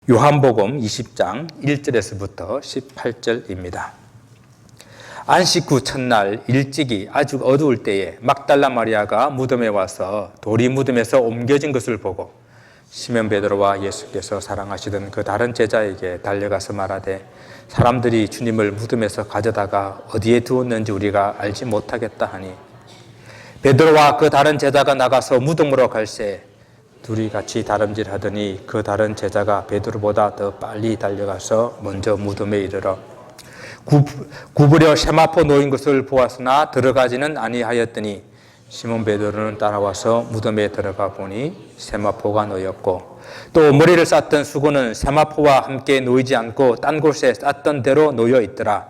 요한복음 20장 1절에서부터 18절입니다. 안식 후 첫날 일찍이 아주 어두울 때에 막달라 마리아가 무덤에 와서 돌이 무덤에서 옮겨진 것을 보고 시몬 베드로와 예수께서 사랑하시던 그 다른 제자에게 달려가서 말하되 사람들이 주님을 무덤에서 가져다가 어디에 두었는지 우리가 알지 못하겠다 하니 베드로와 그 다른 제자가 나가서 무덤으로 갈새 둘이 같이 다름질하더니 그 다른 제자가 베드로보다 더 빨리 달려가서 먼저 무덤에 이르러 구부려 세마포 놓인 것을 보았으나 들어가지는 아니하였더니 시몬 베드로는 따라와서 무덤에 들어가 보니 세마포가 놓였고 또 머리를 쌌던 수건은 세마포와 함께 놓이지 않고 딴 곳에 쌌던 대로 놓여 있더라.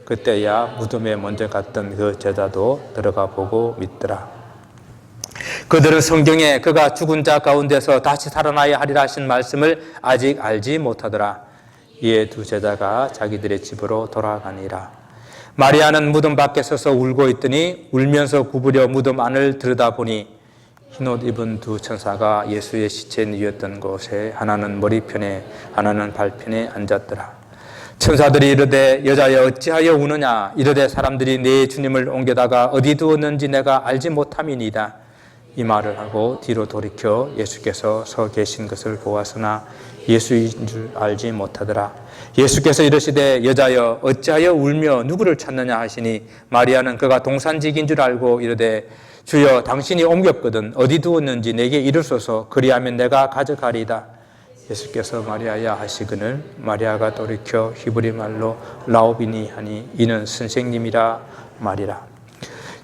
그때야 무덤에 먼저 갔던 그 제자도 들어가 보고 믿더라. 그들은 성경에 그가 죽은 자 가운데서 다시 살아나야 하리라 하신 말씀을 아직 알지 못하더라. 이에 두 제자가 자기들의 집으로 돌아가니라. 마리아는 무덤 밖에 서서 울고 있더니 울면서 구부려 무덤 안을 들여다보니 흰옷 입은 두 천사가 예수의 시체 누웠던 곳에 하나는 머리편에 하나는 발편에 앉았더라. 천사들이 이르되 여자여 어찌하여 우느냐 이르되 사람들이 네 주님을 옮겨다가 어디 두었는지 내가 알지 못함이니이다. 이 말을 하고 뒤로 돌이켜 예수께서 서 계신 것을 보았으나 예수인 줄 알지 못하더라. 예수께서 이르시되 여자여 어찌하여 울며 누구를 찾느냐 하시니 마리아는 그가 동산직인 줄 알고 이르되 주여 당신이 옮겼거든 어디 두었는지 내게 이르소서 그리하면 내가 가져가리이다. 예수께서 마리아야 하시거늘 마리아가 돌이켜 히브리 말로 라오비니 하니 이는 선생님이라 말이라.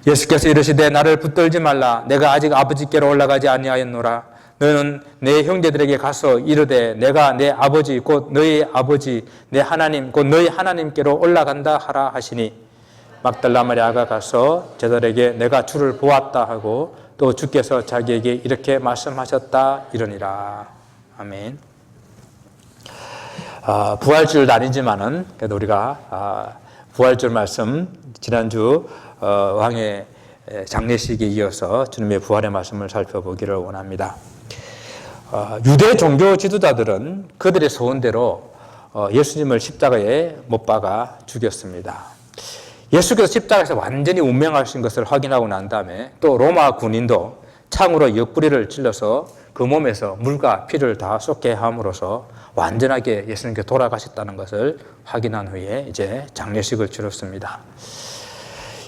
예수께서 이르시되 나를 붙들지 말라. 내가 아직 아버지께로 올라가지 아니하였노라. 너는 내 형제들에게 가서 이르되 내가 내 아버지 곧 너희 아버지 내 하나님 곧 너희 하나님께로 올라간다 하라 하시니 막달라 마리아가 가서 제자들에게 내가 주를 보았다 하고 또 주께서 자기에게 이렇게 말씀하셨다 이러니라. 아멘. 부활절 날이지만은 그래도 우리가 부활절 말씀 지난주 왕의 장례식에 이어서 주님의 부활의 말씀을 살펴보기를 원합니다. 유대 종교 지도자들은 그들의 소원대로 예수님을 십자가에 못 박아 죽였습니다. 예수께서 십자가에서 완전히 운명하신 것을 확인하고 난 다음에 또 로마 군인도 창으로 옆구리를 찔러서 그 몸에서 물과 피를 다 쏟게 함으로써 완전하게 예수님께서 돌아가셨다는 것을 확인한 후에 이제 장례식을 치렀습니다.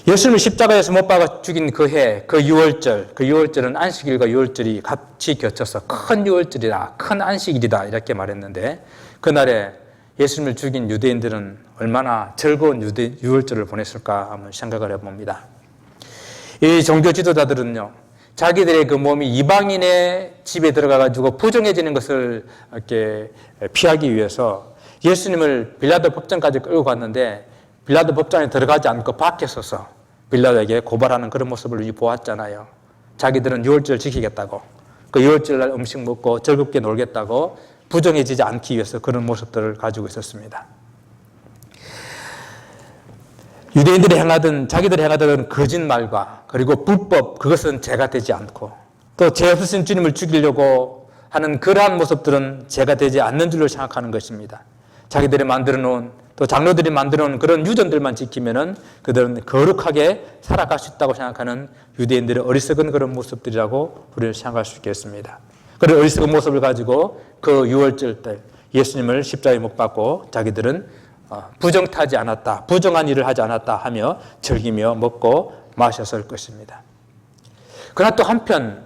예수님을 십자가에서 못 박아 죽인 그 해, 그 6월절, 그 6월절은 안식일과 6월절이 같이 겹쳐서 큰 6월절이다, 큰 안식일이다 이렇게 말했는데 그날에 예수님을 죽인 유대인들은 얼마나 즐거운 6월절을 보냈을까 한번 생각을 해봅니다. 이 종교 지도자들은요, 자기들의 그 몸이 이방인의 집에 들어가가지고 부정해지는 것을 이렇게 피하기 위해서 예수님을 빌라도 법정까지 끌고 갔는데 빌라도 법정에 들어가지 않고 밖에 서서 빌라도에게 고발하는 그런 모습을 보았잖아요. 자기들은 6월절 지키겠다고, 그 6월절 날 음식 먹고 즐겁게 놀겠다고 부정해지지 않기 위해서 그런 모습들을 가지고 있었습니다. 유대인들이 자기들이 행하던 거짓말과 그리고 불법, 그것은 죄가 되지 않고 또 죄 없으신 주님을 죽이려고 하는 그러한 모습들은 죄가 되지 않는 줄로 생각하는 것입니다. 자기들이 만들어 놓은 또 장로들이 만들어 놓은 그런 유전들만 지키면은 그들은 거룩하게 살아갈 수 있다고 생각하는 유대인들의 어리석은 그런 모습들이라고 우리를 생각할 수 있겠습니다. 그런 어리석은 모습을 가지고 그 6월절 때 예수님을 십자가에 못 박고 자기들은 부정타지 않았다, 부정한 일을 하지 않았다 하며 즐기며 먹고 마셨을 것입니다. 그러나 또 한편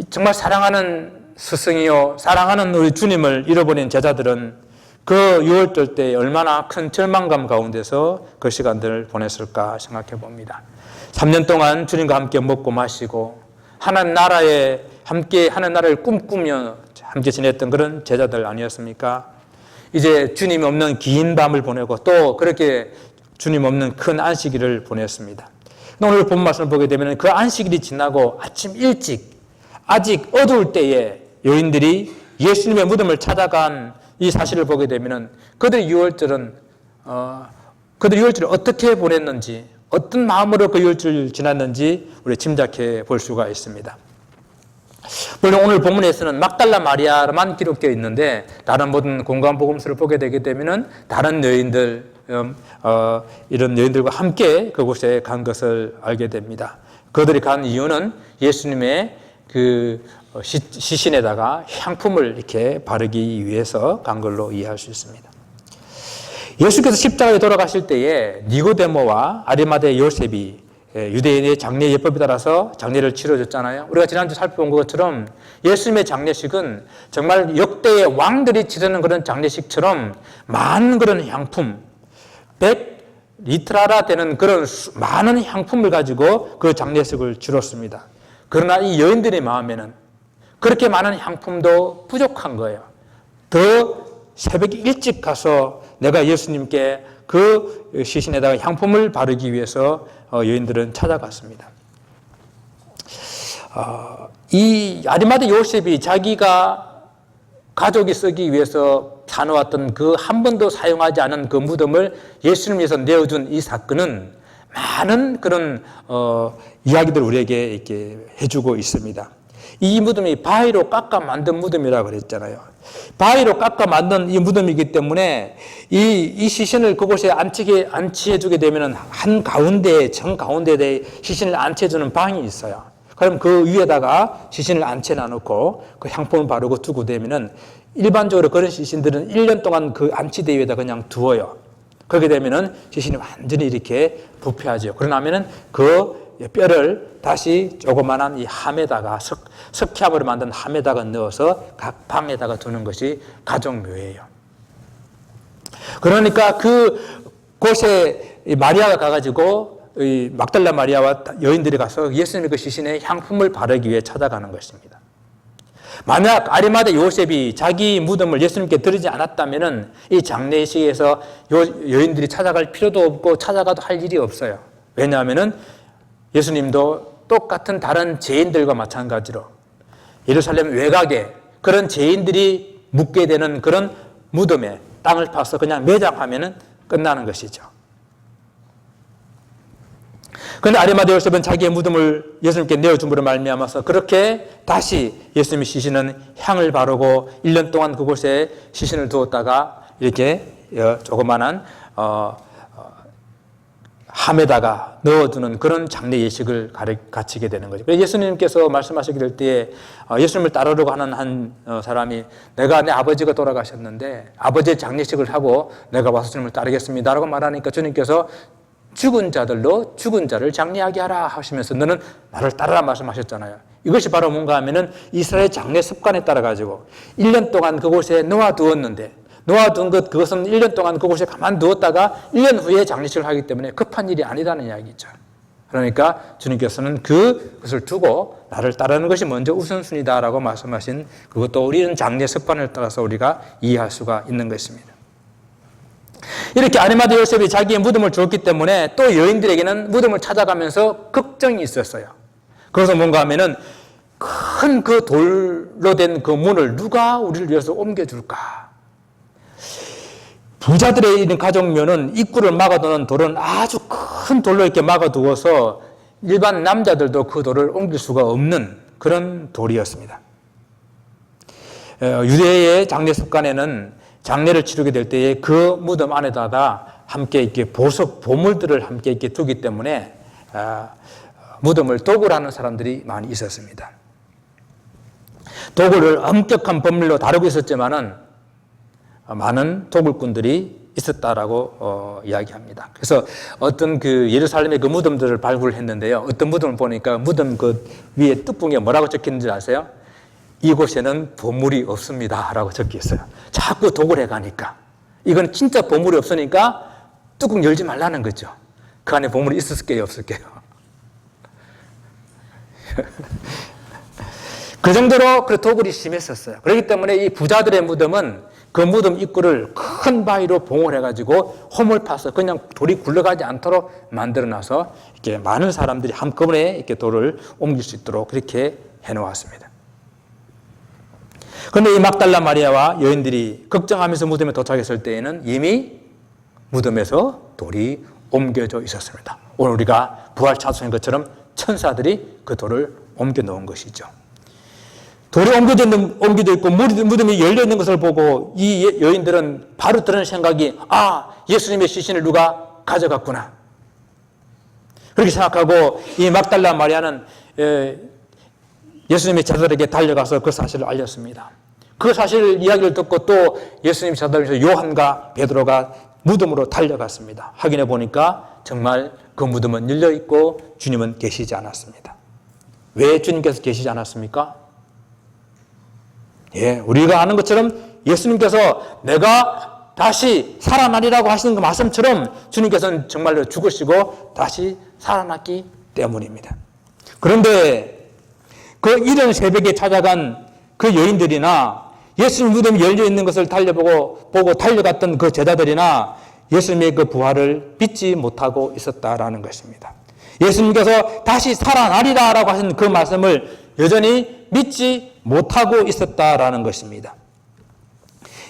정말 사랑하는 스승이요 사랑하는 우리 주님을 잃어버린 제자들은 그 6월절 때 얼마나 큰 절망감 가운데서 그 시간들을 보냈을까 생각해 봅니다. 3년 동안 주님과 함께 먹고 마시고 하나님 나라에 함께 하나님 나라를 꿈꾸며 함께 지냈던 그런 제자들 아니었습니까? 이제 주님 없는 긴 밤을 보내고 또 그렇게 주님 없는 큰 안식일을 보냈습니다. 오늘 본 말씀을 보게 되면 그 안식일이 지나고 아침 일찍 아직 어두울 때에 여인들이 예수님의 무덤을 찾아간 이 사실을 보게 되면 그들의 6월절은 어떻게 보냈는지 어떤 마음으로 그 6월절을 지났는지 우리 짐작해 볼 수가 있습니다. 물론 오늘 본문에서는 막달라 마리아만 기록되어 있는데 다른 모든 공간 복음서를 보게 되게 되면은 다른 여인들 이런 여인들과 함께 그곳에 간 것을 알게 됩니다. 그들이 간 이유는 예수님의 그 시신에다가 향품을 이렇게 바르기 위해서 간 걸로 이해할 수 있습니다. 예수께서 십자가에 돌아가실 때에 니고데모와 아리마대 요셉이 유대인의 장례 예법에 따라서 장례를 치러줬잖아요. 우리가 지난주 살펴본 것처럼 예수님의 장례식은 정말 역대의 왕들이 치르는 그런 장례식처럼 많은 그런 향품, 100리트라라 되는 그런 많은 향품을 가지고 그 장례식을 치렀습니다. 그러나 이 여인들의 마음에는 그렇게 많은 향품도 부족한 거예요. 더 새벽에 일찍 가서 내가 예수님께 그 시신에다가 향품을 바르기 위해서 여인들은 찾아갔습니다. 이 아리마대 요셉이 자기가 가족이 쓰기 위해서 사놓았던 그 한 번도 사용하지 않은 그 무덤을 예수님 위해서 내어준 이 사건은 많은 그런 이야기들을 우리에게 이렇게 해주고 있습니다. 이 무덤이 바위로 깎아 만든 무덤이라고 그랬잖아요. 바위로 깎아 만든 이 무덤이기 때문에 이 시신을 그곳에 안치해주게 되면 한 가운데에, 정 가운데에 시신을 안치해주는 방이 있어요. 그럼 그 위에다가 시신을 안치해놔놓고 그 향품을 바르고 두고 되면은 일반적으로 그런 시신들은 1년 동안 그 안치대 위에다 그냥 두어요. 그렇게 되면은 시신이 완전히 이렇게 부패하죠. 그러나면은 그 뼈를 다시 조그만한 이 함에다가 석회암으로 만든 함에다가 넣어서 각 방에다가 두는 것이 가정묘예요. 그러니까 그 곳에 마리아가 가가지고 이 막달라 마리아와 여인들이 가서 예수님의 그 시신에 향품을 바르기 위해 찾아가는 것입니다. 만약 아리마대 요셉이 자기 무덤을 예수님께 드리지 않았다면은 이 장례식에서 여인들이 찾아갈 필요도 없고 찾아가도 할 일이 없어요. 왜냐하면은 예수님도 똑같은 다른 죄인들과 마찬가지로 예루살렘 외곽에 그런 죄인들이 묻게 되는 그런 무덤에 땅을 파서 그냥 매장하면 끝나는 것이죠. 그런데 아리마대 요셉은 자기의 무덤을 예수님께 내어줌으로 말미암아서 그렇게 다시 예수님의 시신은 향을 바르고 1년 동안 그곳에 시신을 두었다가 이렇게 조그만한 함에다가 넣어두는 그런 장례 예식을 갖추게 되는 거죠. 그래서 예수님께서 말씀하시게 될 때에 예수님을 따르려고 하는 한 사람이 내가 내 아버지가 돌아가셨는데 아버지의 장례식을 하고 내가 와서 주님을 따르겠습니다 라고 말하니까 주님께서 죽은 자들로 죽은 자를 장례하게 하라 하시면서 너는 나를 따르라 말씀하셨잖아요. 이것이 바로 뭔가 하면은 이스라엘 장례 습관에 따라 가지고 1년 동안 그곳에 놓아두었는데 놓아둔 그것은 1년 동안 그곳에 가만두었다가 1년 후에 장례식을 하기 때문에 급한 일이 아니라는 이야기죠. 그러니까 주님께서는 그것을 두고 나를 따르는 것이 먼저 우선순위다라고 말씀하신 그것도 우리는 장례 습관을 따라서 우리가 이해할 수가 있는 것입니다. 이렇게 아리마대 요셉이 자기의 무덤을 주었기 때문에 또 여인들에게는 무덤을 찾아가면서 걱정이 있었어요. 그래서 뭔가 하면은 큰 그 돌로 된 그 문을 누가 우리를 위해서 옮겨줄까? 부자들의 있는 가정묘는 입구를 막아두는 돌은 아주 큰 돌로 이렇게 막아두어서 일반 남자들도 그 돌을 옮길 수가 없는 그런 돌이었습니다. 유대의 장례 습관에는 장례를 치르게 될 때에 그 무덤 안에다가 함께 이렇게 보물들을 함께 이렇게 두기 때문에 무덤을 도굴 하는 사람들이 많이 있었습니다. 도굴을 엄격한 법률로 다루고 있었지만은 많은 도굴꾼들이 있었다라고 이야기합니다. 그래서 어떤 그 예루살렘의 그 무덤들을 발굴했는데요. 어떤 무덤을 보니까 무덤 그 위에 뚜껑에 뭐라고 적혀있는지 아세요? 이곳에는 보물이 없습니다 라고 적혀 있어요. 자꾸 도굴해 가니까 이건 진짜 보물이 없으니까 뚜껑 열지 말라는 거죠. 그 안에 보물이 있었을게요 없을게요? 그 정도로 그 도굴이 심했었어요. 그렇기 때문에 이 부자들의 무덤은 그 무덤 입구를 큰 바위로 봉을 해가지고 홈을 파서 그냥 돌이 굴러가지 않도록 만들어놔서 이렇게 많은 사람들이 한꺼번에 이렇게 돌을 옮길 수 있도록 그렇게 해놓았습니다. 그런데 이 막달라 마리아와 여인들이 걱정하면서 무덤에 도착했을 때에는 이미 무덤에서 돌이 옮겨져 있었습니다. 오늘 우리가 부활 찬송인 것처럼 천사들이 그 돌을 옮겨 놓은 것이죠. 돌이 옮겨져 있고 무덤이 열려 있는 것을 보고 이 여인들은 바로 드는 생각이 예수님의 시신을 누가 가져갔구나. 그렇게 생각하고 이 막달라 마리아는 예수님의 제자들에게 달려가서 그 사실을 알렸습니다. 그 사실 이야기를 듣고 또 예수님 제자들 요한과 베드로가 무덤으로 달려갔습니다. 확인해 보니까 정말 그 무덤은 열려 있고 주님은 계시지 않았습니다. 왜 주님께서 계시지 않았습니까? 우리가 아는 것처럼 예수님께서 내가 다시 살아나리라고 하시는 그 말씀처럼 주님께서는 정말로 죽으시고 다시 살아났기 때문입니다. 그런데 그 이른 새벽에 찾아간 그 여인들이나 예수님 무덤이 열려 있는 것을 보고 달려갔던 그 제자들이나 예수님의 그 부활을 믿지 못하고 있었다라는 것입니다. 예수님께서 다시 살아나리라라고 하신 그 말씀을 여전히 믿지 못하고 있었다라는 것입니다.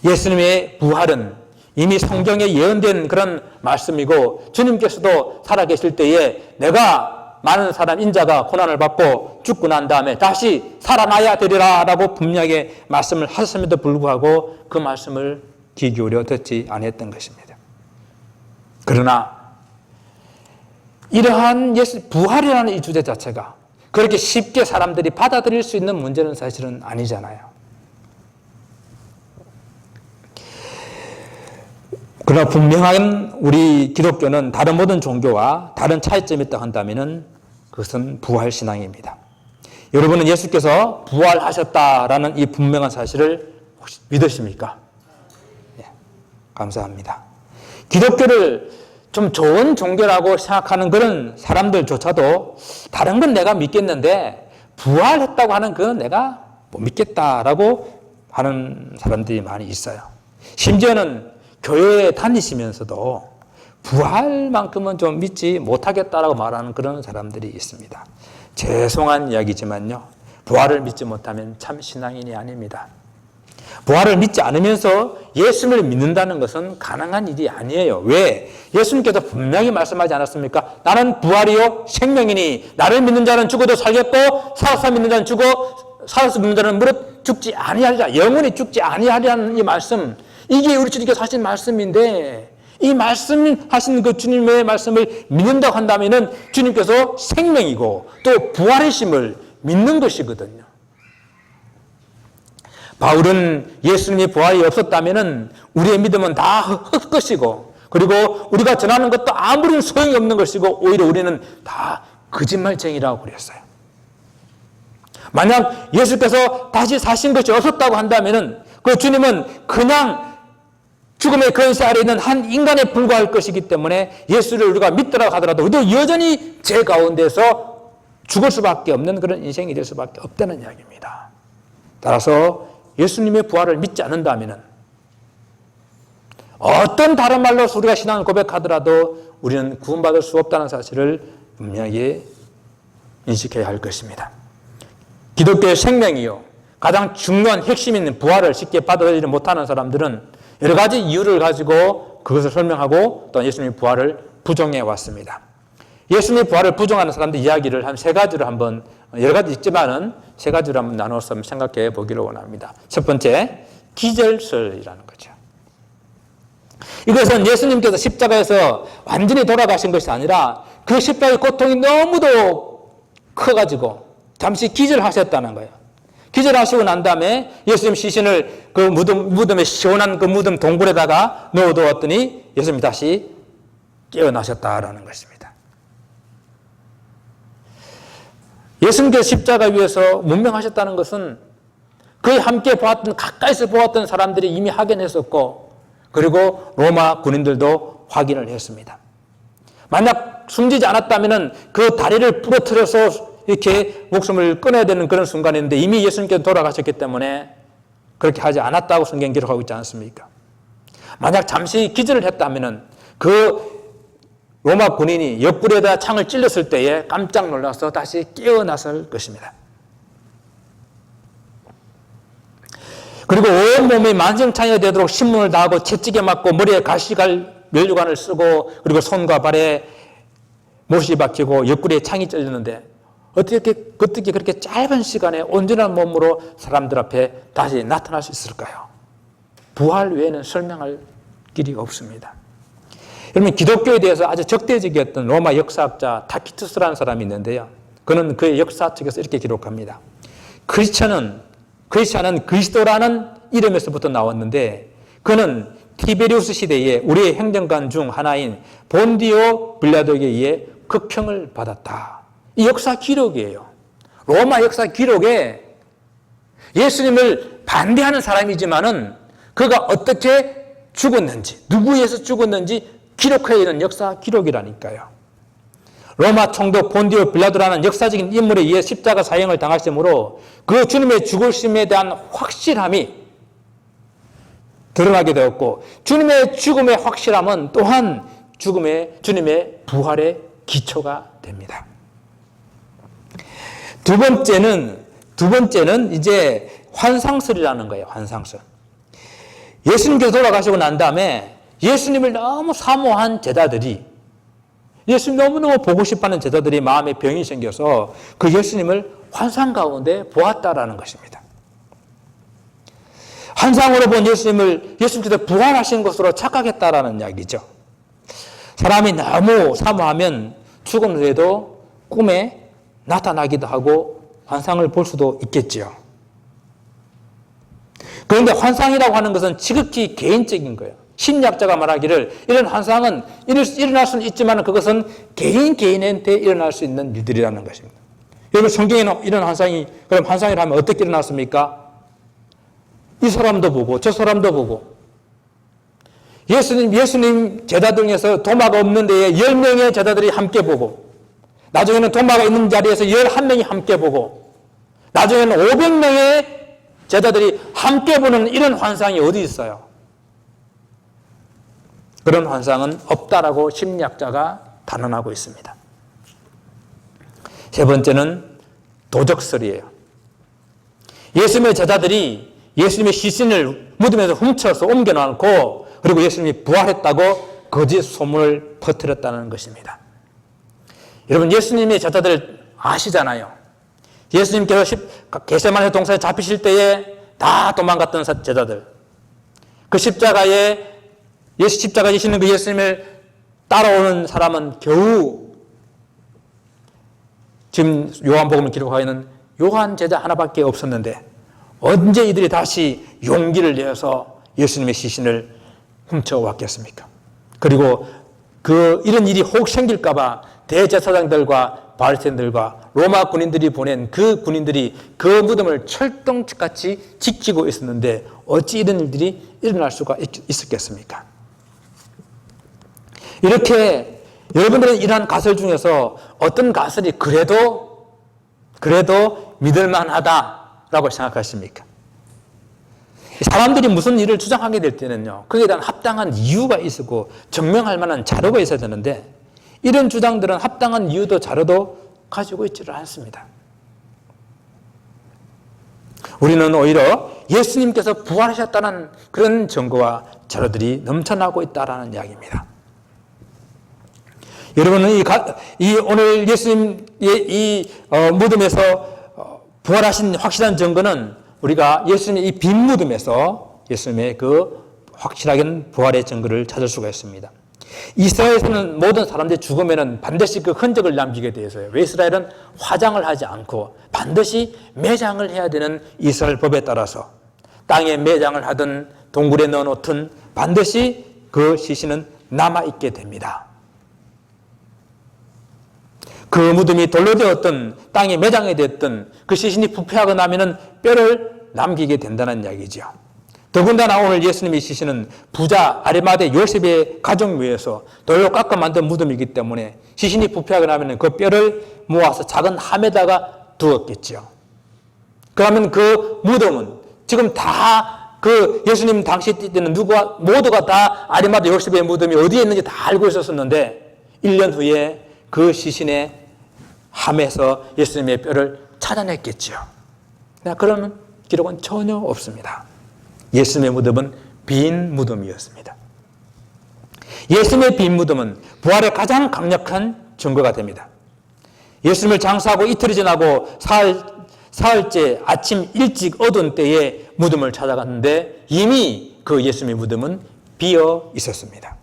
예수님의 부활은 이미 성경에 예언된 그런 말씀이고 주님께서도 살아계실 때에 내가 많은 사람 인자가 고난을 받고 죽고 난 다음에 다시 살아나야 되리라 라고 분명하게 말씀을 하셨음에도 불구하고 그 말씀을 귀 기울여 듣지 않았던 것입니다. 그러나 이러한 부활이라는 이 주제 자체가 그렇게 쉽게 사람들이 받아들일 수 있는 문제는 사실은 아니잖아요. 그러나 분명한 우리 기독교는 다른 모든 종교와 다른 차이점이 있다고 한다면 그것은 부활신앙입니다. 여러분은 예수께서 부활하셨다라는 이 분명한 사실을 혹시 믿으십니까? 감사합니다. 기독교를 좀 좋은 종교라고 생각하는 그런 사람들조차도 다른 건 내가 믿겠는데 부활했다고 하는 그건 내가 못 믿겠다라고 하는 사람들이 많이 있어요. 심지어는 교회에 다니시면서도 부활만큼은 좀 믿지 못하겠다라고 말하는 그런 사람들이 있습니다. 죄송한 이야기지만요. 부활을 믿지 못하면 참 신앙인이 아닙니다. 부활을 믿지 않으면서 예수님을 믿는다는 것은 가능한 일이 아니에요. 왜? 예수님께서 분명히 말씀하지 않았습니까? 나는 부활이요 생명이니 나를 믿는 자는 죽어도 살겠고 살아서 믿는 자는 살아서 믿는 자는 무릇 죽지 아니하리라. 영원히 죽지 아니하리라는 이 말씀, 이게 우리 주님께서 하신 말씀인데 이 말씀하신 그 주님의 말씀을 믿는다고 한다면 주님께서 생명이고 또 부활이심을 믿는 것이거든요. 바울은 예수님의 부활이 없었다면 우리의 믿음은 다 헛것이고 그리고 우리가 전하는 것도 아무런 소용이 없는 것이고 오히려 우리는 다 거짓말쟁이라고 그랬어요. 만약 예수께서 다시 사신 것이 없었다고 한다면 그 주님은 그냥 죽음의 권세 아래 있는 한 인간에 불과할 것이기 때문에 예수를 우리가 믿더라고 하더라도 우리도 여전히 죄 가운데서 죽을 수밖에 없는 그런 인생이 될 수밖에 없다는 이야기입니다. 따라서 예수님의 부활을 믿지 않는다면 어떤 다른 말로 우리가 신앙을 고백하더라도 우리는 구원받을 수 없다는 사실을 분명하게 인식해야 할 것입니다. 기독교의 생명이요 가장 중요한 핵심 있는 부활을 쉽게 받아들이지 못하는 사람들은 여러 가지 이유를 가지고 그것을 설명하고 또 예수님의 부활을 부정해 왔습니다. 예수님의 부활을 부정하는 사람들 이야기를 한 세 가지로 한번, 여러 가지 있지만은 세 가지로 한번 나눠서 생각해 보기를 원합니다. 첫 번째, 기절설이라는 거죠. 이것은 예수님께서 십자가에서 완전히 돌아가신 것이 아니라 그 십자가의 고통이 너무도 커가지고 잠시 기절하셨다는 거예요. 기절하시고 난 다음에 예수님 시신을 그 무덤에 시원한 그 무덤 동굴에다가 넣어두었더니 예수님이 다시 깨어나셨다라는 것입니다. 예수님께서 십자가 위에서 문명하셨다는 것은 그의 함께 보았던, 가까이서 보았던 사람들이 이미 확인했었고 그리고 로마 군인들도 확인을 했습니다. 만약 숨지지 않았다면 그 다리를 부러뜨려서 이렇게 목숨을 끊어야 되는 그런 순간인데 이미 예수님께서 돌아가셨기 때문에 그렇게 하지 않았다고 성경 기록하고 있지 않습니까? 만약 잠시 기절을 했다면 그 로마 군인이 옆구리에다 창을 찔렀을 때에 깜짝 놀라서 다시 깨어났을 것입니다. 그리고 온몸이 만성창이 되도록 신문을 다하고 채찍에 맞고 머리에 가시갈 면류관을 쓰고 그리고 손과 발에 못이 박히고 옆구리에 창이 찔렸는데 어떻게 그렇게 짧은 시간에 온전한 몸으로 사람들 앞에 다시 나타날 수 있을까요? 부활 외에는 설명할 길이 없습니다. 여러분, 기독교에 대해서 아주 적대적이었던 로마 역사학자 타키투스라는 사람이 있는데요. 그는 그의 역사책에서 이렇게 기록합니다. 크리스찬은 그리스도라는 이름에서부터 나왔는데, 그는 티베리우스 시대에 우리의 행정관 중 하나인 본디오 빌라도에게 의해 극형을 받았다. 이 역사 기록이에요. 로마 역사 기록에 예수님을 반대하는 사람이지만은 그가 어떻게 죽었는지, 누구에 의해서 죽었는지 기록해 있는 역사 기록이라니까요. 로마 총독 본디오 빌라도라는 역사적인 인물에 의해 십자가 사형을 당하심으로 그 주님의 죽으심에 대한 확실함이 드러나게 되었고, 주님의 죽음의 확실함은 또한 주님의 부활의 기초가 됩니다. 두 번째는 이제 환상설이라는 거예요. 환상설. 예수님께서 돌아가시고 난 다음에 예수님을 너무 사모한 제자들이, 예수님 너무너무 보고 싶어하는 제자들이 마음에 병이 생겨서 그 예수님을 환상 가운데 보았다라는 것입니다. 환상으로 본 예수님께서 부활하신 것으로 착각했다라는 이야기죠. 사람이 너무 사모하면 죽은 후에도 꿈에 나타나기도 하고 환상을 볼 수도 있겠지요. 그런데 환상이라고 하는 것은 지극히 개인적인 거예요. 심리학자가 말하기를 이런 환상은 일어날 수는 있지만 그것은 개인한테 일어날 수 있는 일들이라는 것입니다. 여러분, 성경에는 이런 그럼 환상이라 하면 어떻게 일어났습니까? 이 사람도 보고 저 사람도 보고, 예수님 제자들 중에서 도마가 없는 데에 10명의 제자들이 함께 보고, 나중에는 도마가 있는 자리에서 11명이 함께 보고, 나중에는 500명의 제자들이 함께 보는 이런 환상이 어디 있어요? 그런 환상은 없다라고 심리학자가 단언하고 있습니다. 세 번째는 도적설이에요. 예수님의 제자들이 예수님의 시신을 무덤에서 훔쳐서 옮겨놓고, 그리고 예수님이 부활했다고 거짓 소문을 퍼뜨렸다는 것입니다. 여러분, 예수님의 제자들 아시잖아요. 예수님께서 겟세마네 동산에 잡히실 때에 다 도망갔던 제자들, 그 십자가에 지시는 그 예수님을 따라오는 사람은 겨우 지금 요한복음을 기록하고 있는 요한 제자 하나밖에 없었는데, 언제 이들이 다시 용기를 내어서 예수님의 시신을 훔쳐왔겠습니까? 그리고 이런 일이 혹 생길까봐 대제사장들과 바리새인들과 로마 군인들이 보낸 그 군인들이 그 무덤을 철덩같이 지키고 있었는데 어찌 이런 일들이 일어날 수가 있었겠습니까? 이렇게 여러분들은 이러한 가설 중에서 어떤 가설이 그래도 믿을만하다라고 생각하십니까? 사람들이 무슨 일을 주장하게 될 때는요, 그에 대한 합당한 이유가 있고 증명할 만한 자료가 있어야 되는데, 이런 주장들은 합당한 이유도 자료도 가지고 있지를 않습니다. 우리는 오히려 예수님께서 부활하셨다는 그런 증거와 자료들이 넘쳐나고 있다는 이야기입니다. 여러분은 오늘 예수님의 무덤에서 부활하신 확실한 증거는 우리가 예수님의 이 빈 무덤에서 예수님의 그 확실하게 부활의 증거를 찾을 수가 있습니다. 이스라엘에서는 모든 사람들이 죽으면 반드시 그 흔적을 남기게 되어 있어요. 왜 이스라엘은 화장을 하지 않고 반드시 매장을 해야 되는 이스라엘 법에 따라서 땅에 매장을 하든 동굴에 넣어놓든 반드시 그 시신은 남아있게 됩니다. 그 무덤이 돌로 되었든 땅에 매장이 됐든 그 시신이 부패하고 나면은 뼈를 남기게 된다는 이야기죠. 더군다나 오늘 예수님의 시신은 부자 아리마대 요셉의 가족묘에서 돌로 깎아 만든 무덤이기 때문에 시신이 부패하고 나면 그 뼈를 모아서 작은 함에다가 두었겠죠. 그러면 그 무덤은 지금 다 그 예수님 당시 때는 모두가 다 아리마대 요셉의 무덤이 어디에 있는지 다 알고 있었는데 1년 후에 그 시신의 함에서 예수님의 뼈를 찾아냈겠죠. 그런 기록은 전혀 없습니다. 예수님의 무덤은 빈 무덤이었습니다. 예수님의 빈 무덤은 부활의 가장 강력한 증거가 됩니다. 예수님을 장사하고 이틀이 지나고 사흘째 아침 일찍 어두운 때에 무덤을 찾아갔는데 이미 그 예수님의 무덤은 비어 있었습니다.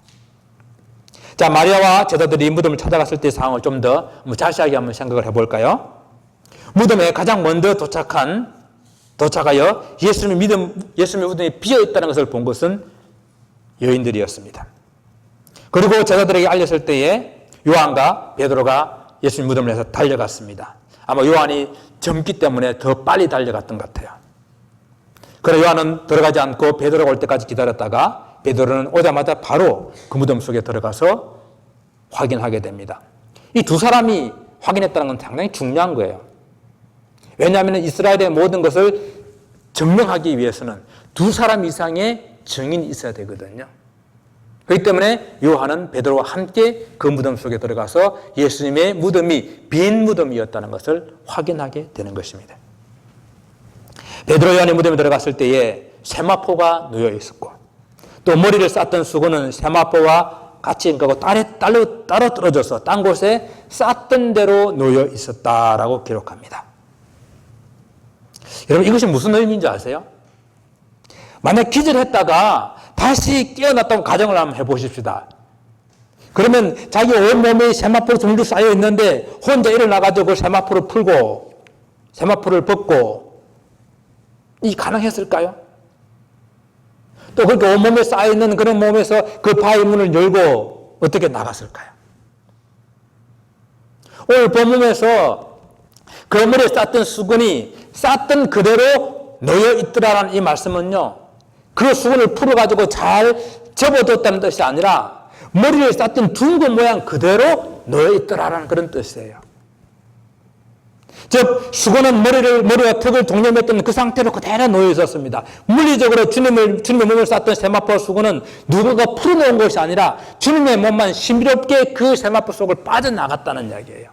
자, 마리아와 제자들이 무덤을 찾아갔을 때 상황을 좀 더 자세하게 한번 생각을 해볼까요? 무덤에 가장 먼저 도착하여 예수님의 무덤이 비어 있다는 것을 본 것은 여인들이었습니다. 그리고 제자들에게 알렸을 때에 요한과 베드로가 예수님 무덤을 해서 달려갔습니다. 아마 요한이 젊기 때문에 더 빨리 달려갔던 것 같아요. 그러나 요한은 들어가지 않고 베드로가 올 때까지 기다렸다가 베드로는 오자마자 바로 그 무덤 속에 들어가서 확인하게 됩니다. 이 두 사람이 확인했다는 건 상당히 중요한 거예요. 왜냐하면 이스라엘의 모든 것을 증명하기 위해서는 두 사람 이상의 증인이 있어야 되거든요. 그렇기 때문에 요한은 베드로와 함께 그 무덤 속에 들어가서 예수님의 무덤이 빈 무덤이었다는 것을 확인하게 되는 것입니다. 베드로 요한의 무덤에 들어갔을 때에 세마포가 놓여 있었고 또 머리를 쌌던 수건은 세마포와 같이 따로 떨어져서 딴 곳에 쌌던 대로 놓여 있었다라고 기록합니다. 여러분, 이것이 무슨 의미인지 아세요? 만약 기절했다가 다시 깨어났다고 가정을 한번 해보십시다. 그러면 자기 온몸에 세마포로 둥둥 쌓여 있는데 혼자 일어나가지고 그 세마포를 풀고 세마포를 벗고 이 가능했을까요? 또 그렇게 온몸에 쌓여있는 그런 몸에서 그 바위 문을 열고 어떻게 나갔을까요? 오늘 본문에서 그 머리에 쌌던 수건이 쌌던 그대로 놓여 있더라라는 이 말씀은요, 그 수건을 풀어가지고 잘 접어뒀다는 뜻이 아니라 머리를 쌌던 둥근 모양 그대로 놓여 있더라라는 그런 뜻이에요. 즉 수건은 머리와 턱을 동여맸던 그 상태로 그대로 놓여 있었습니다. 물리적으로 주님의 몸을 쌌던 세마포 수건은 누군가 풀어놓은 것이 아니라 주님의 몸만 신비롭게 그 세마포 속을 빠져나갔다는 이야기예요.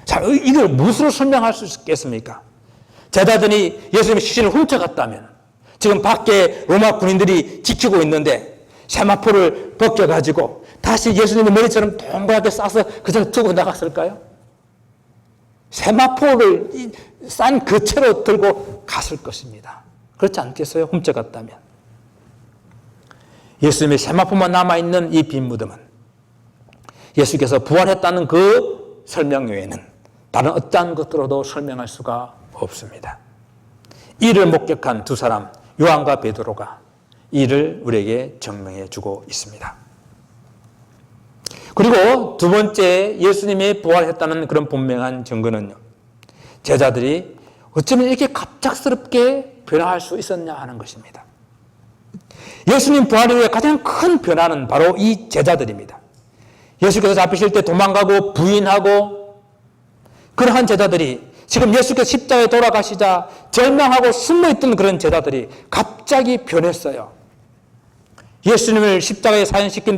자, 이걸 무엇으로 설명할 수 있겠습니까? 제자들이 예수님의 시신을 훔쳐갔다면 지금 밖에 로마 군인들이 지키고 있는데 세마포를 벗겨가지고 다시 예수님의 머리처럼 동그랗게 싸서 그저 두고 나갔을까요? 세마포를 싼 그 채로 들고 갔을 것입니다. 그렇지 않겠어요? 훔쳐갔다면. 예수님의 세마포만 남아있는 이 빈 무덤은 예수께서 부활했다는 그 설명 외에는 다른 어떠한 것들로도 설명할 수가 없습니다. 이를 목격한 두 사람, 요한과 베드로가 이를 우리에게 증명해 주고 있습니다. 그리고 두 번째 예수님이 부활했다는 그런 분명한 증거는요, 제자들이 어쩌면 이렇게 갑작스럽게 변화할 수 있었냐 하는 것입니다. 예수님 부활 이후에 가장 큰 변화는 바로 이 제자들입니다. 예수께서 잡히실 때 도망가고 부인하고 그러한 제자들이 지금 예수께서 십자가에 돌아가시자 절망하고 숨어있던 그런 제자들이 갑자기 변했어요. 예수님을 십자가에 사형시킨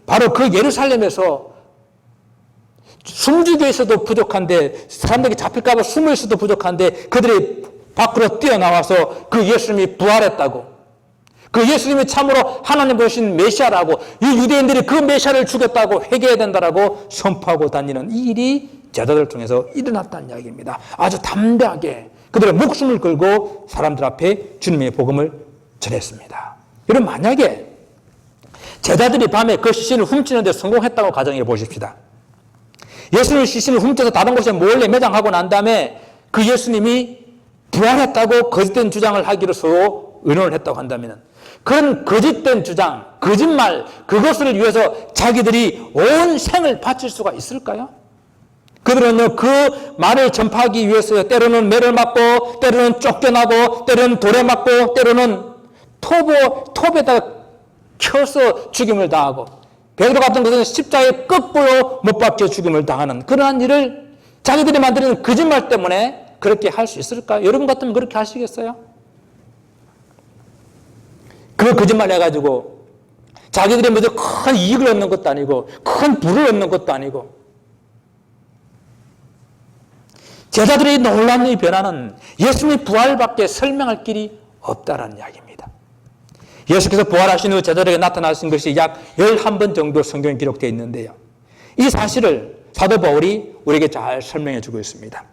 바로 그 예루살렘에서 숨죽여 있어도 부족한데 사람들이 잡힐까 봐 숨어 있어도 부족한데 그들이 밖으로 뛰어나와서 그 예수님이 부활했다고, 그 예수님이 참으로 하나님 보신 메시아라고, 이 유대인들이 그 메시아를 죽였다고 회개해야 된다라고 선포하고 다니는 이 일이 제자들을 통해서 일어났다는 이야기입니다. 아주 담대하게 그들의 목숨을 걸고 사람들 앞에 주님의 복음을 전했습니다. 여러분, 만약에 제자들이 밤에 그 시신을 훔치는 데 성공했다고 가정해 보십시다. 예수님 시신을 훔쳐서 다른 곳에 몰래 매장하고 난 다음에 그 예수님이 부활했다고 거짓된 주장을 하기로 서로 의논을 했다고 한다면 그런 거짓된 주장, 거짓말, 그것을 위해서 자기들이 온 생을 바칠 수가 있을까요? 그들은 그 말을 전파하기 위해서 때로는 매를 맞고 때로는 쫓겨나고 때로는 돌에 맞고 때로는 톱에다 켜서 죽임을 당하고 베드로 같은 것은 십자가에 거꾸로 못 박혀 죽임을 당하는 그러한 일을 자기들이 만드는 거짓말 때문에 그렇게 할 수 있을까요? 여러분 같으면 그렇게 하시겠어요? 그 거짓말 해가지고 자기들이 먼저 큰 이익을 얻는 것도 아니고 큰 부를 얻는 것도 아니고 제자들이 놀라는 이 변화는 예수님의 부활밖에 설명할 길이 없다라는 이야기입니다. 예수께서 부활하신 후 제자들에게 나타나신 것이 약 11번 정도 성경에 기록되어 있는데요. 이 사실을 사도 바울이 우리에게 잘 설명해 주고 있습니다.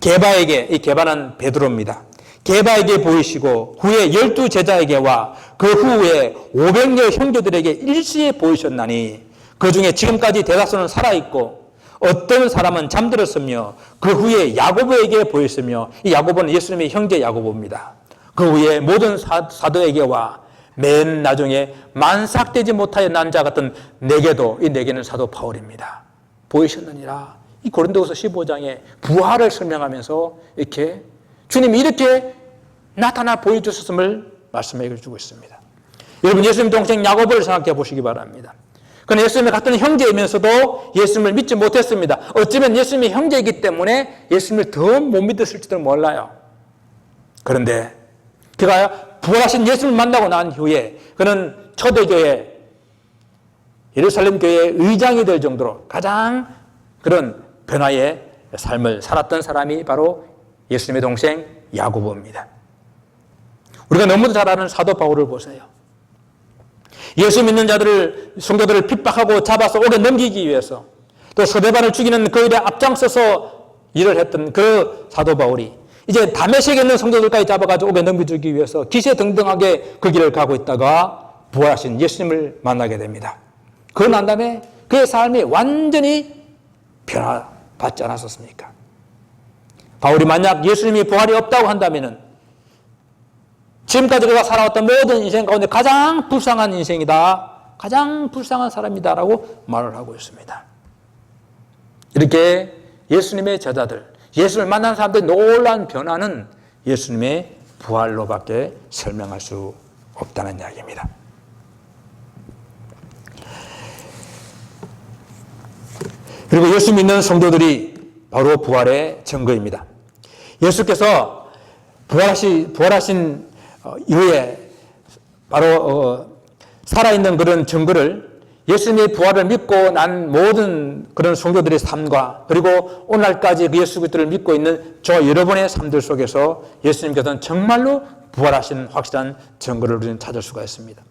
게바에게, 이 게바는 베드로입니다. 게바에게 보이시고 후에 12제자에게와 그 후에 500여 형제들에게 일시에 보이셨나니 그 중에 지금까지 대다수는 살아있고 어떤 사람은 잠들었으며 그 후에 야고보에게 보였으며, 이 야고보는 예수님의 형제 야고보입니다. 그 후에 모든 사도에게와 맨 나중에 만삭되지 못하여 난 자 같은 내게도, 이 내게는 사도 바울입니다. 보이셨느니라. 이 고린도후서 15장에 부활을 설명하면서 이렇게 주님이 이렇게 나타나 보여주셨음을 말씀해 주고 있습니다. 여러분, 예수님 동생 야고보를 생각해 보시기 바랍니다. 그는 예수님의 같은 형제이면서도 예수님을 믿지 못했습니다. 어쩌면 예수님의 형제이기 때문에 예수님을 더 못 믿었을지도 몰라요. 그런데 그가 부활하신 예수님을 만나고 난 후에 그는 초대교회, 예루살렘 교회의 의장이 될 정도로 가장 그런 변화의 삶을 살았던 사람이 바로 예수님의 동생 야고보입니다. 우리가 너무도 잘 아는 사도 바울을 보세요. 예수 믿는 자들을, 성도들을 핍박하고 잡아서 오래 넘기기 위해서, 또 스데반을 죽이는 그 일에 앞장서서 일을 했던 그 사도 바울이 이제 다메섹에 있는 성도들까지 잡아가지고 오게 넘겨주기 위해서 기세등등하게 그 길을 가고 있다가 부활하신 예수님을 만나게 됩니다. 그러고 난 다음에 그의 삶이 완전히 변화받지 않았었습니까? 바울이 만약 예수님이 부활이 없다고 한다면은 지금까지 그가 살아왔던 모든 인생 가운데 가장 불쌍한 인생이다, 가장 불쌍한 사람이다라고 말을 하고 있습니다. 이렇게 예수님의 제자들, 예수를 만난 사람들의 놀라운 변화는 예수님의 부활로밖에 설명할 수 없다는 이야기입니다. 그리고 예수 믿는 성도들이 바로 부활의 증거입니다. 예수께서 부활하신 이후에 바로 살아있는 그런 증거를, 예수님의 부활을 믿고 난 모든 그런 성도들의 삶과 그리고 오늘날까지 그 예수 그리스도를 믿고 있는 저 여러분의 삶들 속에서 예수님께서는 정말로 부활하신 확실한 증거를 우리는 찾을 수가 있습니다.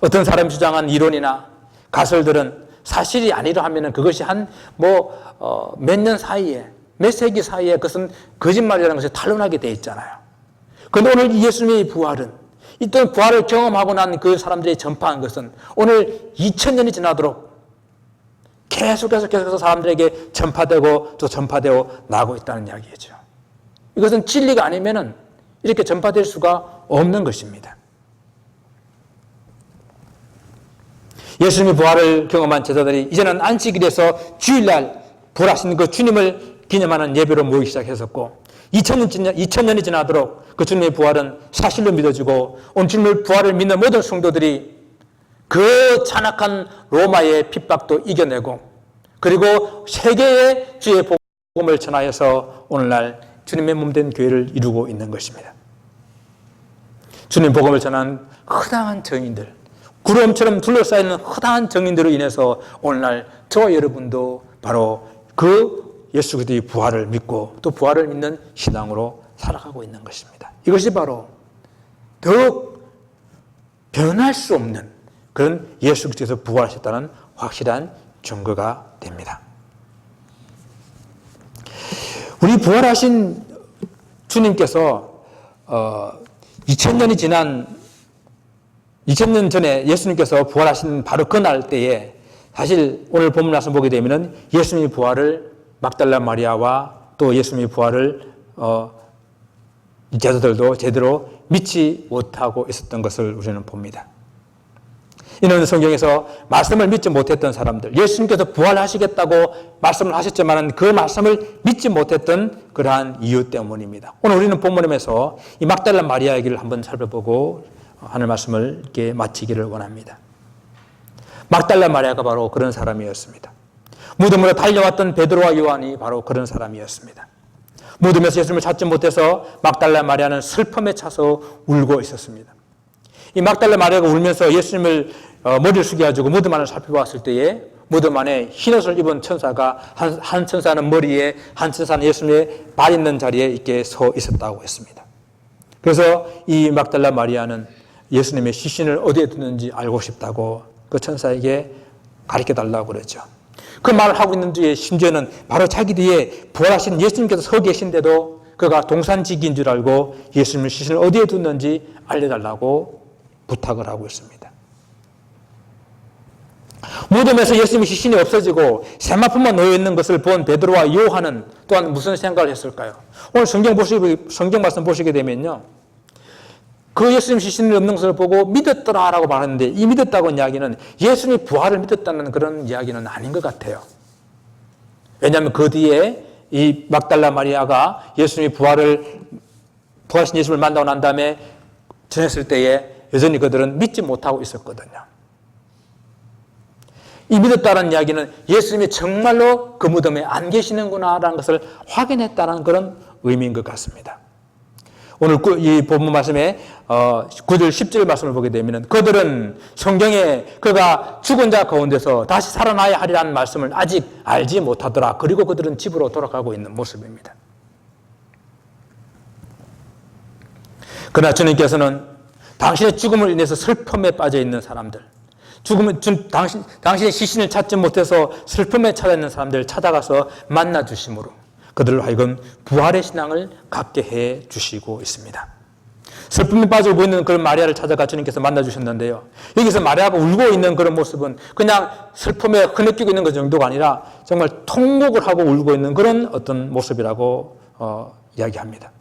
어떤 사람이 주장한 이론이나 가설들은 사실이 아니라 하면은 그것이 몇 년 사이에, 몇 세기 사이에 그것은 거짓말이라는 것이 탄로나게 되어 있잖아요. 그런데 오늘 예수님의 부활은, 이떤 부활을 경험하고 난 그 사람들이 전파한 것은 오늘 2000년이 지나도록 계속해서 사람들에게 전파되고 또 전파되어 나가고 있다는 이야기죠. 이것은 진리가 아니면은 이렇게 전파될 수가 없는 것입니다. 예수님의 부활을 경험한 제자들이 이제는 안식일에서 주일날 부활하신 그 주님을 기념하는 예배로 모이기 시작했었고, 2000년이 지나도록 그 주님의 부활은 사실로 믿어지고 오늘 주님의 부활을 믿는 모든 성도들이 그 잔악한 로마의 핍박도 이겨내고 그리고 세계의 주의 복음을 전하여서 오늘날 주님의 몸된 교회를 이루고 있는 것입니다. 주님 복음을 전한 허다한 정인들, 구름처럼 둘러싸이는 허다한 정인들로 인해서 오늘날 저와 여러분도 바로 그 예수 그리스도의 부활을 믿고 또 부활을 믿는 신앙으로 살아가고 있는 것입니다. 이것이 바로 더욱 변할 수 없는 그런 예수 그리스도에서 부활하셨다는 확실한 증거가 됩니다. 우리 부활하신 주님께서 2000년 전에 예수님께서 부활하신 바로 그날 때에, 사실 오늘 본문 말씀 보게 되면 예수님의 부활을 막달라 마리아와 또 예수님의 부활을 제자들도 제대로 믿지 못하고 있었던 것을 우리는 봅니다. 이는 성경에서 말씀을 믿지 못했던 사람들, 예수님께서 부활하시겠다고 말씀을 하셨지만 그 말씀을 믿지 못했던 그러한 이유 때문입니다. 오늘 우리는 본문에서 이 막달라 마리아 얘기를 한번 살펴보고 하늘 말씀을 이렇게 마치기를 원합니다. 막달라 마리아가 바로 그런 사람이었습니다. 무덤으로 달려왔던 베드로와 요한이 바로 그런 사람이었습니다. 무덤에서 예수님을 찾지 못해서 막달라 마리아는 슬픔에 차서 울고 있었습니다. 이 막달라 마리아가 울면서 예수님을 머리를 숙여가지고 무덤 안을 살펴봤을 때에 무덤 안에 흰옷을 입은 천사가 한 천사는 머리에, 한 천사는 예수님의 발 있는 자리에 이렇게 서 있었다고 했습니다. 그래서 이 막달라 마리아는 예수님의 시신을 어디에 두는지 알고 싶다고 그 천사에게 가르쳐 달라고 그랬죠. 그 말을 하고 있는 뒤에 심지어는 바로 자기 뒤에 부활하신 예수님께서 서 계신데도 그가 동산지기인 줄 알고 예수님의 시신을 어디에 뒀는지 알려달라고 부탁을 하고 있습니다. 무덤에서 예수님의 시신이 없어지고 세마포만 놓여있는 것을 본 베드로와 요한은 또한 무슨 생각을 했을까요? 오늘 성경 말씀 보시게 되면요, 그 예수님 시신이 없는 것을 보고 믿었더라라고 말하는데, 이 믿었다고 이야기는 예수님이 부활을 믿었다는 그런 이야기는 아닌 것 같아요. 왜냐하면 그 뒤에 이 막달라 마리아가 예수님이 부활하신 예수님을 만나고 난 다음에 전했을 때에 여전히 그들은 믿지 못하고 있었거든요. 이 믿었다는 이야기는 예수님이 정말로 그 무덤에 안 계시는구나라는 것을 확인했다는 그런 의미인 것 같습니다. 오늘 이 본문 말씀에 9절 10절 말씀을 보게 되면 그들은 성경에 그가 죽은 자 가운데서 다시 살아나야 하리라는 말씀을 아직 알지 못하더라. 그리고 그들은 집으로 돌아가고 있는 모습입니다. 그러나 주님께서는 당신의 죽음을 인해서 슬픔에 빠져 있는 사람들, 당신의 시신을 찾지 못해서 슬픔에 처해 있는 사람들을 찾아가서 만나 주심으로 그들로 하여금 부활의 신앙을 갖게 해 주시고 있습니다. 슬픔에 빠지고 있는 그런 마리아를 찾아가 주님께서 만나 주셨는데요, 여기서 마리아가 울고 있는 그런 모습은 그냥 슬픔에 흐느끼고 있는 것 정도가 아니라 정말 통곡을 하고 울고 있는 그런 어떤 모습이라고 이야기합니다.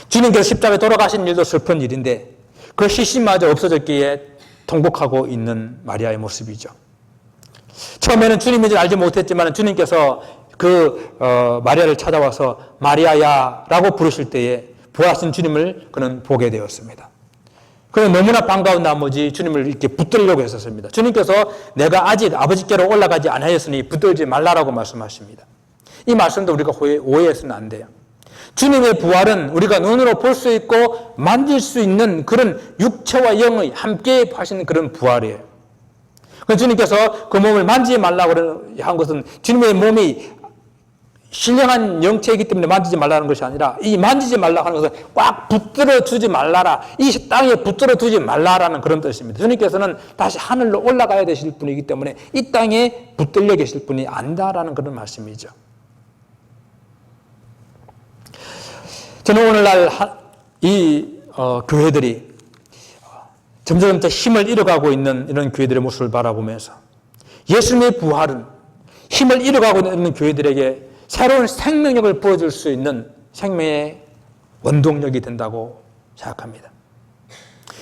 주님께서 십자가에 돌아가신 일도 슬픈 일인데 그 시신마저 없어졌기에 통곡하고 있는 마리아의 모습이죠. 처음에는 주님인지 알지 못했지만 주님께서 마리아를 찾아와서 마리아야 라고 부르실 때에 부활하신 주님을 그는 보게 되었습니다. 그는 너무나 반가운 나머지 주님을 이렇게 붙들려고 했었습니다. 주님께서 내가 아직 아버지께로 올라가지 않았으니 붙들지 말라라고 말씀하십니다. 이 말씀도 우리가 오해해서는 안 돼요. 주님의 부활은 우리가 눈으로 볼 수 있고 만질 수 있는 그런 육체와 영의 함께 하시는 그런 부활이에요. 주님께서 그 몸을 만지지 말라고 한 것은 주님의 몸이 신령한 영체이기 때문에 만지지 말라는 것이 아니라 이 만지지 말라고 하는 것은 꽉 붙들어 두지 말라라, 이 땅에 붙들어 두지 말라라는 그런 뜻입니다. 주님께서는 다시 하늘로 올라가야 되실 분이기 때문에 이 땅에 붙들려 계실 분이 아니다라는 그런 말씀이죠. 저는 오늘날 이 교회들이 점점 더 힘을 잃어가고 있는 이런 교회들의 모습을 바라보면서 예수님의 부활은 힘을 잃어가고 있는 교회들에게 새로운 생명력을 부어줄 수 있는 생명의 원동력이 된다고 생각합니다.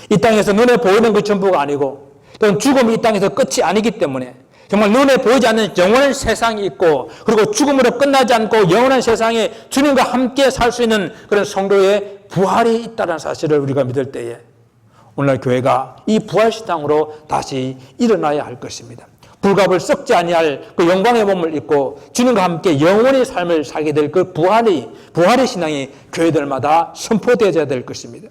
이 땅에서 눈에 보이는 것 전부가 아니고 또는 죽음이 이 땅에서 끝이 아니기 때문에 정말 눈에 보이지 않는 영원한 세상이 있고 그리고 죽음으로 끝나지 않고 영원한 세상에 주님과 함께 살 수 있는 그런 성도의 부활이 있다는 사실을 우리가 믿을 때에 오늘날 교회가 이 부활신앙으로 다시 일어나야 할 것입니다. 불갑을 썩지 아니할 그 영광의 몸을 입고 주님과 함께 영원히 삶을 살게 될 그 부활의 신앙이 교회들마다 선포되어야 될 것입니다.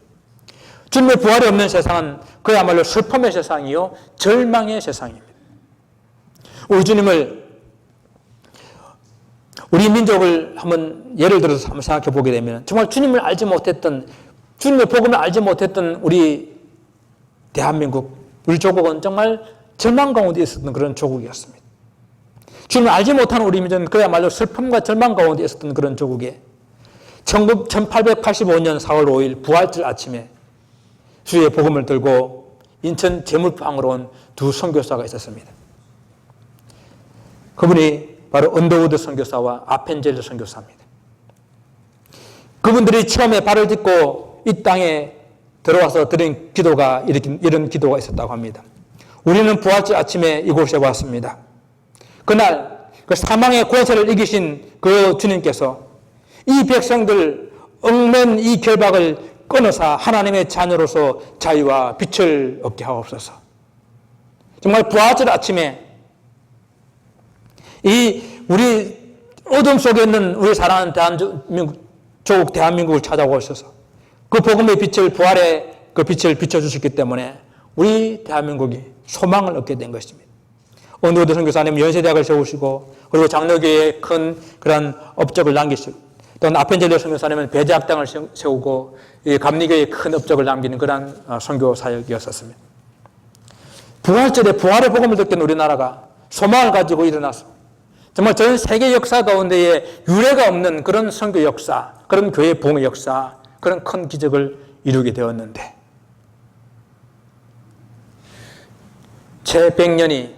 주님의 부활이 없는 세상은 그야말로 슬픔의 세상이요 절망의 세상입니다. 우리 민족을 한번 예를 들어서 한번 생각해 보게 되면 정말 주님의 복음을 알지 못했던 우리 대한민국, 우리 조국은 정말 절망 가운데 있었던 그런 조국이었습니다. 주님을 알지 못하는 우리 민족은 그야말로 슬픔과 절망 가운데 있었던 그런 조국에 1885년 4월 5일 부활절 아침에 주의 복음을 들고 인천 제물방으로 온 두 선교사가 있었습니다. 그분이 바로 언더우드 선교사와 아펜젤러 선교사입니다. 그분들이 처음에 발을 딛고 이 땅에 들어와서 드린 기도가 이런 기도가 있었다고 합니다. 우리는 부활절 아침에 이곳에 왔습니다. 그날 그 사망의 권세를 이기신 그 주님께서 이 백성들 얽맨 이 결박을 끊어사 하나님의 자녀로서 자유와 빛을 얻게 하옵소서. 정말 부활절 아침에 우리 어둠 속에 있는 우리 사랑하는 조국 대한민국을 찾아오셔서 그 복음의 빛을 부활의 그 빛을 비춰주셨기 때문에 우리 대한민국이 소망을 얻게 된 것입니다. 언더우드 선교사님 연세대학을 세우시고 그리고 장로교회에 큰 그런 업적을 남기시고 또 아펜젤러 선교사님은 배제학당을 세우고 이 감리교회에 큰 업적을 남기는 그런 선교 사역이었었습니다. 부활절에 부활의 복음을 듣게 우리나라가 소망을 가지고 일어나서 정말 전 세계 역사 가운데에 유례가 없는 그런 선교 역사, 그런 교회 부흥의 역사, 그런 큰 기적을 이루게 되었는데 채 100년이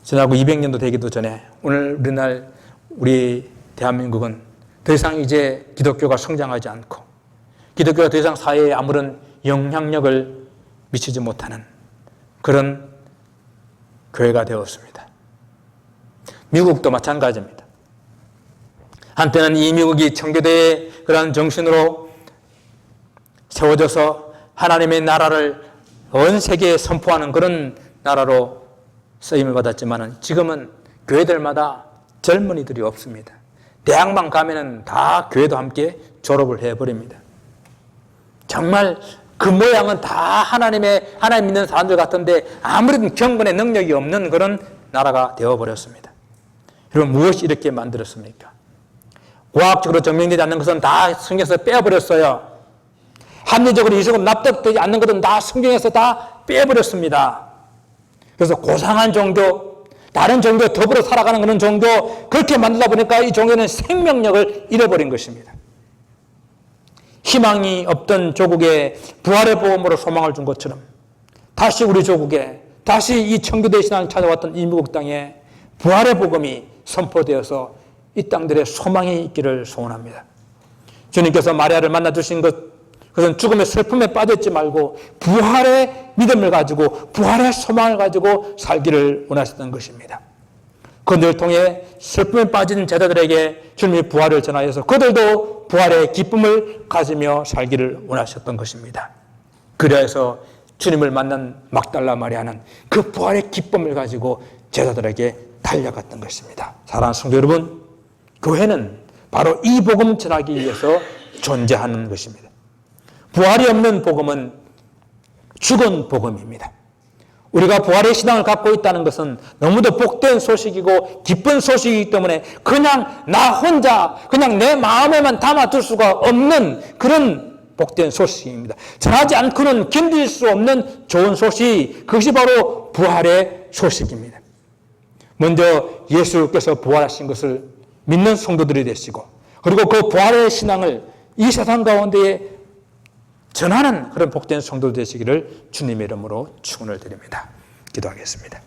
지나고 200년도 되기도 전에 오늘 우리 대한민국은 더 이상 이제 기독교가 성장하지 않고 기독교가 더 이상 사회에 아무런 영향력을 미치지 못하는 그런 교회가 되었습니다. 미국도 마찬가지입니다. 한때는 이 미국이 청교도의 그런 정신으로 세워져서 하나님의 나라를 온 세계에 선포하는 그런 나라로 쓰임을 받았지만 지금은 교회들마다 젊은이들이 없습니다. 대학만 가면은 다 교회도 함께 졸업을 해버립니다. 정말 그 모양은 다 하나님 믿는 사람들 같은데 아무래도 경건의 능력이 없는 그런 나라가 되어버렸습니다. 여러분, 무엇이 이렇게 만들었습니까? 과학적으로 증명되지 않는 것은 다 성경에서 빼버렸어요. 합리적으로 이성으로 납득되지 않는 것은 다 성경에서 다 빼버렸습니다. 그래서 고상한 종교, 다른 종교 더불어 살아가는 그런 종교, 그렇게 만들다 보니까 이 종교는 생명력을 잃어버린 것입니다. 희망이 없던 조국에 부활의 복음으로 소망을 준 것처럼 다시 우리 조국에, 다시 이 청교도의 신앙을 찾아왔던 이 미국 땅에 부활의 복음이 선포되어서 이 땅들의 소망이 있기를 소원합니다. 주님께서 마리아를 만나주신 그것은 죽음의 슬픔에 빠졌지 말고 부활의 믿음을 가지고 부활의 소망을 가지고 살기를 원하셨던 것입니다. 그들을 통해 슬픔에 빠진 제자들에게 주님의 부활을 전하여서 그들도 부활의 기쁨을 가지며 살기를 원하셨던 것입니다. 그래서 주님을 만난 막달라 마리아는 그 부활의 기쁨을 가지고 제자들에게 달려갔던 것입니다. 사랑하는 성도 여러분, 교회는 바로 이 복음 전하기 위해서 존재하는 것입니다. 부활이 없는 복음은 죽은 복음입니다. 우리가 부활의 신앙을 갖고 있다는 것은 너무도 복된 소식이고 기쁜 소식이기 때문에 그냥 나 혼자 그냥 내 마음에만 담아둘 수가 없는 그런 복된 소식입니다. 전하지 않고는 견딜 수 없는 좋은 소식, 그것이 바로 부활의 소식입니다. 먼저 예수께서 부활하신 것을 믿는 성도들이 되시고 그리고 그 부활의 신앙을 이 세상 가운데에 전하는 그런 복된 성도 되시기를 주님의 이름으로 축원을 드립니다. 기도하겠습니다.